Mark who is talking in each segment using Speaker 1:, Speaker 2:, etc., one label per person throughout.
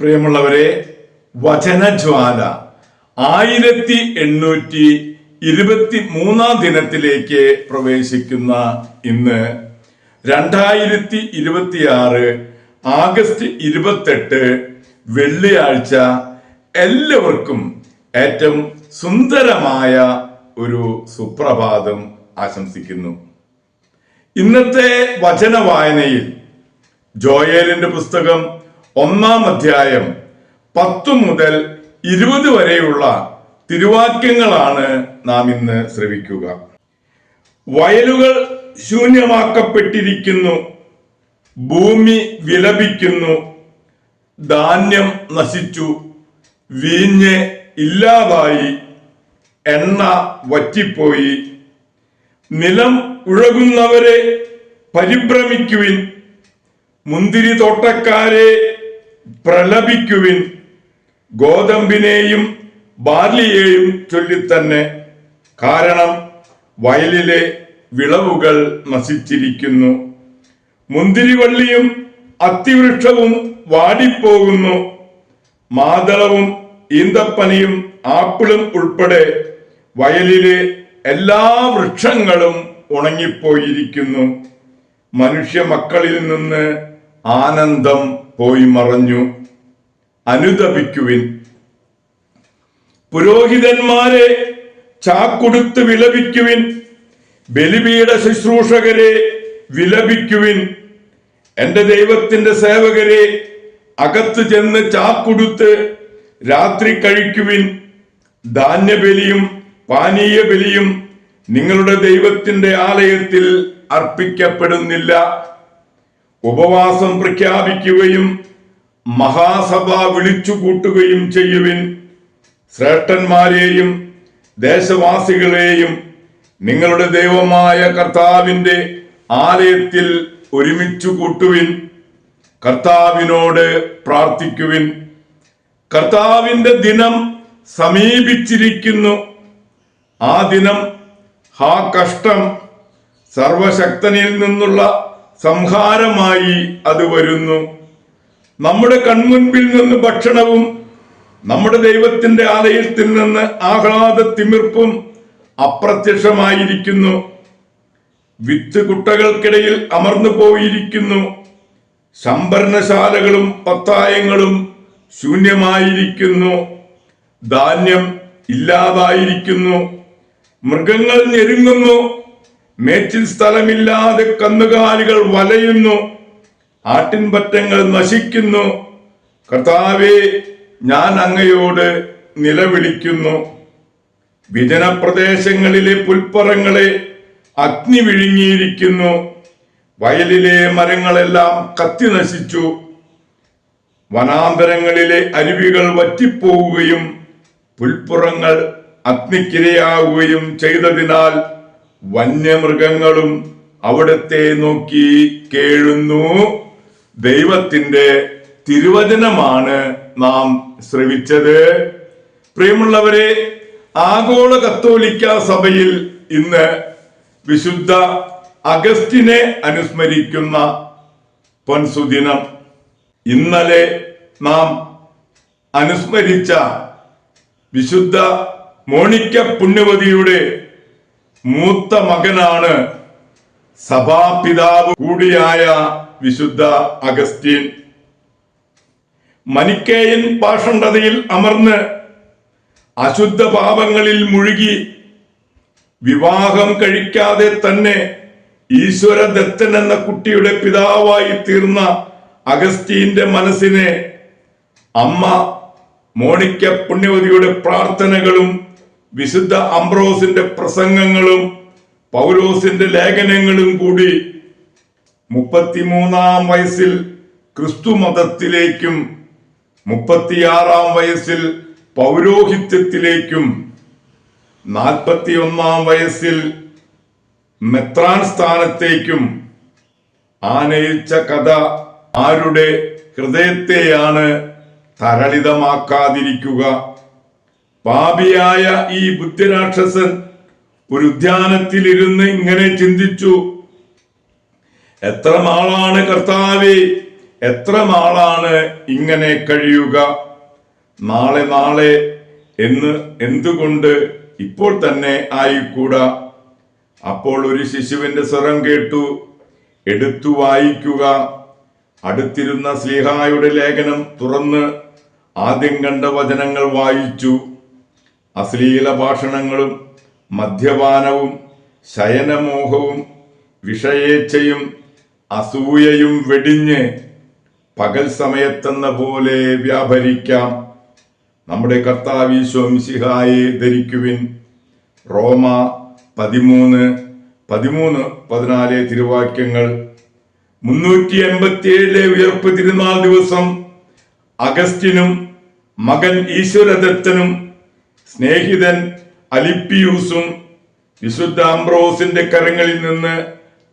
Speaker 1: പ്രിയമുള്ളവരെ, വചനജ്വാല 1823 ദിനത്തിലേക്ക് പ്രവേശിക്കുന്ന ഇന്ന് 2026 ആഗസ്റ്റ് 28 വെള്ളിയാഴ്ച എല്ലാവർക്കും ഏറ്റവും സുന്ദരമായ ഒരു സുപ്രഭാതം ആശംസിക്കുന്നു. ഇന്നത്തെ വചന വായനയിൽ ജോയേലിന്റെ പുസ്തകം 1-ാം അധ്യായം 10 മുതൽ 20 വരെയുള്ള തിരുവാക്യങ്ങളാണ് നാം ഇന്ന് ശ്രവിക്കുക. വയലുകൾ ശൂന്യമാക്കപ്പെട്ടിരിക്കുന്നു, ഭൂമി വിലപിക്കുന്നു, ധാന്യം നശിച്ചു, വീഞ്ഞ് ഇല്ലാതായി, എണ്ണ വറ്റിപ്പോയി. നിലം ഉഴകുന്നവരെ പരിഭ്രമിക്കുവിൻ, മുന്തിരി തോട്ടക്കാരെ പ്രലപിക്കുവിൻ, ഗോതമ്പിനെയും ബാർലിയെയും ചൊല്ലിത്തന്നെ. കാരണം വയലിലെ വിളവുകൾ നശിച്ചിരിക്കുന്നു, മുന്തിരിവള്ളിയും അത്തിവൃക്ഷവും വാടിപ്പോകുന്നു, മാതളവും ഈന്തപ്പനയും ആപ്പിളും ഉൾപ്പെടെ വയലിലെ എല്ലാ വൃക്ഷങ്ങളും ഉണങ്ങിപ്പോയിരിക്കുന്നു. മനുഷ്യ മക്കളിൽ നിന്ന് ആനന്ദം പോയി മറഞ്ഞു. അനുതപിക്കുവിൻ. പുരോഹിതന്മാരെ ചാക്കുടുത്ത് വിലപിക്കുവിൻ, ബലിപീഠ ശുശ്രൂഷകരെ വിലപിക്കുവിൻ. എന്റെ ദൈവത്തിന്റെ സേവകരെ, അകത്ത് ചെന്ന് ചാക്കുടുത്ത് രാത്രി കഴിക്കുവിൻ. ധാന്യബലിയും പാനീയ ബലിയും നിങ്ങളുടെ ദൈവത്തിന്റെ ആലയത്തിൽ അർപ്പിക്കപ്പെടുന്നില്ല. ഉപവാസം പ്രഖ്യാപിക്കുകയും മഹാസഭ വിളിച്ചു കൂട്ടുകയും ചെയ്യുവിൻ. ശ്രേഷ്ഠന്മാരെയും ദേശവാസികളെയും നിങ്ങളുടെ ദൈവമായ കർത്താവിന്റെ ആലയത്തിൽ ഒരുമിച്ചു കൂട്ടുവിൻ. കർത്താവിനോട് പ്രാർത്ഥിക്കുവിൻ. കർത്താവിന്റെ ദിനം സമീപിച്ചിരിക്കുന്നു. ആ ദിനം ഹാ കഷ്ടം! സർവശക്തനിൽ നിന്നുള്ള സംഹാരമായി അത് വരുന്നു. നമ്മുടെ കൺമുൻപിൽ നിന്ന് ഭക്ഷണവും നമ്മുടെ ദൈവത്തിന്റെ ആലയത്തിൽ നിന്ന് ആഹ്ലാദ തിമിർപ്പും അപ്രത്യക്ഷമായിരിക്കുന്നു. വിത്ത് കുട്ടകൾക്കിടയിൽ അമർന്നു പോയിരിക്കുന്നു. സംഭരണശാലകളും പത്തായങ്ങളും ശൂന്യമായിരിക്കുന്നു. ധാന്യം ഇല്ലാതായിരിക്കുന്നു. മൃഗങ്ങൾ ഞെരുങ്ങുന്നു. മേച്ചിൽ സ്ഥലമില്ലാതെ കന്നുകാലികൾ വലയുന്നു. ആട്ടിൻപറ്റങ്ങൾ നശിക്കുന്നു. കർത്താവേ, ഞാൻ അങ്ങയോട് നിലവിളിക്കുന്നു. വിജനപ്രദേശങ്ങളിലെ പുൽപ്പറങ്ങളെ അഗ്നി വിഴുങ്ങിയിരിക്കുന്നു. വയലിലെ മരങ്ങളെല്ലാം കത്തി നശിച്ചു. വനാന്തരങ്ങളിലെ അരുവികൾ വറ്റിപ്പോവുകയും പുൽപ്പുറങ്ങൾ അഗ്നിക്കിരയാവുകയും ചെയ്തതിനാൽ വന്യമൃഗങ്ങളും അവിടത്തെ നോക്കി കേഴുന്നു. ദൈവത്തിന്റെ തിരുവചനമാണ് നാം ശ്രവിച്ചത്. പ്രിയമുള്ളവരെ, ആഗോള കത്തോലിക്ക സഭയിൽ ഇന്ന് വിശുദ്ധ അഗസ്റ്റിനെ അനുസ്മരിക്കുന്ന പൊൻസുദിനം. ഇന്നലെ നാം അനുസ്മരിച്ച വിശുദ്ധ മോണിക്ക പുണ്യവതിയുടെ മൂത്ത മകനാണ് സഭാപിതാവ് കൂടിയായ വിശുദ്ധ അഗസ്റ്റിൻ. മനിക്കേയൻ പാഷണ്ഡതയിൽ അമർന്ന് അശുദ്ധ പാപങ്ങളിൽ മുഴുകി വിവാഹം കഴിക്കാതെ തന്നെ ഈശ്വരദത്തൻ എന്ന കുട്ടിയുടെ പിതാവായി തീർന്ന അഗസ്റ്റീന്റെ മനസ്സിനെ അമ്മ മോണിക്ക പുണ്യവതിയുടെ പ്രാർത്ഥനകളും വിശുദ്ധ അംബ്രോസിന്റെ പ്രസംഗങ്ങളും പൗലോസിന്റെ ലേഖനങ്ങളും കൂടി 33-ാം വയസ്സിൽ ക്രിസ്തു മതത്തിലേക്കും 36-ാം വയസ്സിൽ പൗരോഹിത്യത്തിലേക്കും 41-ാം വയസ്സിൽ മെത്രാൻ സ്ഥാനത്തേക്കും ആനയിച്ച കഥ ആരുടെ ഹൃദയത്തെയാണ് തരളിതമാക്കാതിരിക്കുക? പാപിയായ ഈ ബുദ്ധിരാക്ഷസൻ ഒരു ഉദ്യാനത്തിലിരുന്ന് ഇങ്ങനെ ചിന്തിച്ചു, എത്ര നാളാണ് കർത്താവേ എത്ര നാളാണ് ഇങ്ങനെ കഴിയുക? നാളെ നാളെ എന്ന് എന്തുകൊണ്ട് ഇപ്പോൾ തന്നെ ആയിക്കൂടാ? അപ്പോൾ ഒരു ശിശുവിന്റെ സ്വരം കേട്ടു, എടുത്തു വായിക്കുക. അടുത്തിരുന്ന ശ്ലീഹായുടെ ലേഖനം തുറന്ന് ആദ്യം കണ്ട വചനങ്ങൾ വായിച്ചു. അശ്ലീല ഭാഷണങ്ങളും മദ്യപാനവും ശയനമോഹവും വിഷയേച്ഛയും അസൂയയും വെടിഞ്ഞ് പകൽ സമയത്തെന്ന പോലെ വ്യാപരിക്കാം. നമ്മുടെ കർത്താവ് ഈശോ മിശിഹായെ ധരിക്കുവിൻ. റോമ 13:14 തിരുവാക്യങ്ങൾ. 387 ഉയർപ്പ് തിരുനാൾ ദിവസം അഗസ്റ്റിനും മകൻ ഈശ്വരദത്തനും സ്നേഹിതൻ അലിപ്പിയൂസും വിശുദ്ധ അംബ്രോസിന്റെ കരങ്ങളിൽ നിന്ന്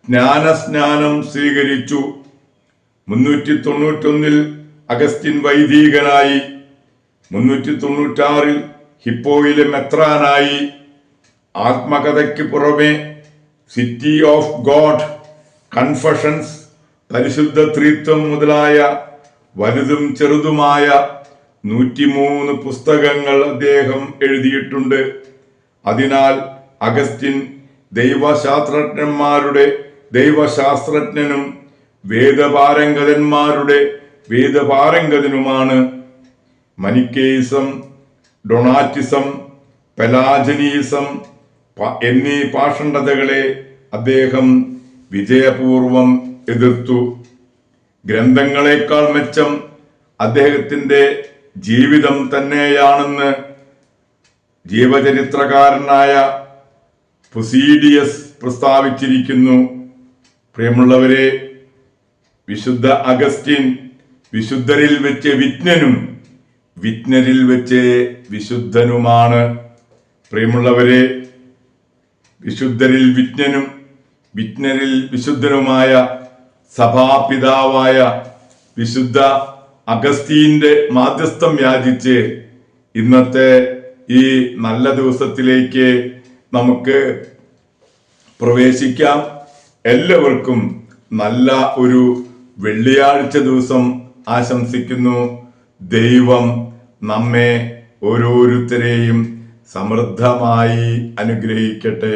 Speaker 1: ജ്ഞാനസ്നാനം സ്വീകരിച്ചു. 391 അഗസ്റ്റിൻ വൈദികനായി. 396 ഹിപ്പോയിലെ മെത്രാനായി. ആത്മകഥയ്ക്ക് പുറമെ സിറ്റി ഓഫ് ഗോഡ്, കൺഫഷൻസ്, പരിശുദ്ധ ത്രിത്വം മുതലായ വലുതും ചെറുതുമായ 103 പുസ്തകങ്ങൾ അദ്ദേഹം എഴുതിയിട്ടുണ്ട്. അതിനാൽ അഗസ്റ്റിൻ ദൈവശാസ്ത്രജ്ഞനും വേദപാരംഗതന്മാരുടെ വേദപാരംഗതനുമാണ്. മനിക്കേയിസം, ഡൊണാറ്റിസം, പെലാജനീസം എന്നീ പാഷണ്ഡതകളെ അദ്ദേഹം വിജയപൂർവം എതിർത്തു. ഗ്രന്ഥങ്ങളെക്കാൾ മെച്ചം അദ്ദേഹത്തിന്റെ ജീവിതം തന്നെയാണെന്ന് ജീവചരിത്രകാരനായ ഫുസീഡിയസ് പ്രസ്താവിച്ചിരിക്കുന്നു. പ്രിയമുള്ളവരെ, വിശുദ്ധ അഗസ്റ്റിൻ വിശുദ്ധരിൽ വെച്ച് വിജ്ഞനും വിജ്ഞരിൽ വെച്ച് വിശുദ്ധനുമാണ്. പ്രിയമുള്ളവരെ, വിശുദ്ധരിൽ വിജ്ഞനും വിജ്ഞരിൽ വിശുദ്ധനുമായ സഭാപിതാവായ വിശുദ്ധ അഗസ്തീന്റെ മാധ്യസ്ഥം യാചിച്ച് ഇന്നത്തെ ഈ നല്ല ദിവസത്തിലേക്ക് നമുക്ക് പ്രവേശിക്കാം. എല്ലാവർക്കും നല്ല ഒരു വെള്ളിയാഴ്ച ദിവസം ആശംസിക്കുന്നു. ദൈവം നമ്മെ ഓരോരുത്തരെയും സമൃദ്ധമായി അനുഗ്രഹിക്കട്ടെ.